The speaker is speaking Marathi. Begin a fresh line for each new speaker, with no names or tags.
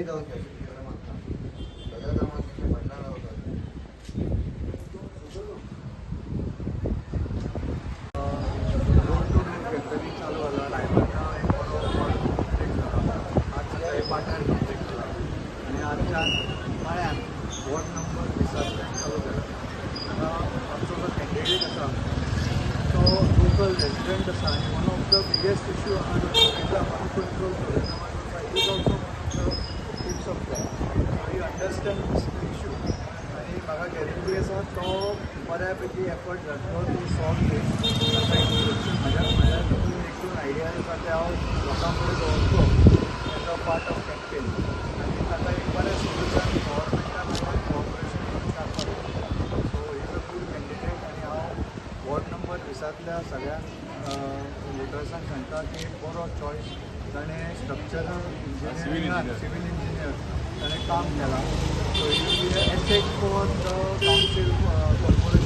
जाऊन घ्या तिकडे मागता सगळ्या कामात म्हणणार होता चालू झाला रायगडला एक आज सकाळी पाठार कंप्लीट केला आणि आजच्या मळ्यान वॉर्ड नंबर 20 चालू केला आता आमचो जो कॅन्डिडेट आसा तो लोकल रेसिडेंट आसा आनी one of the biggest issue control is also one of the tips of that you understand this issue आनी म्हाका गॅरंटी आसा तो बऱ्यापैकी एफर्ट घातलो टू सॉल्व दीस म्हाज्या तातूंत एक दोन आयडियाज आसा ते हांव लोकां कडेन दवरतो as a part of campaign आनी ताका एक बरें सोल्युशन गव्हर्मेंटान कॉर्पोरेशन काडपाक so is a good candidate आनी हांव वॉर्ड नंबर 20तल्या सगळ्यांक वोटर्सांक सांगता की बरो चॉयस ताणें स्ट्रक्चरल इंजिनियर सिवील इंजिनियर ताणें काम केलां so asset for the council corporation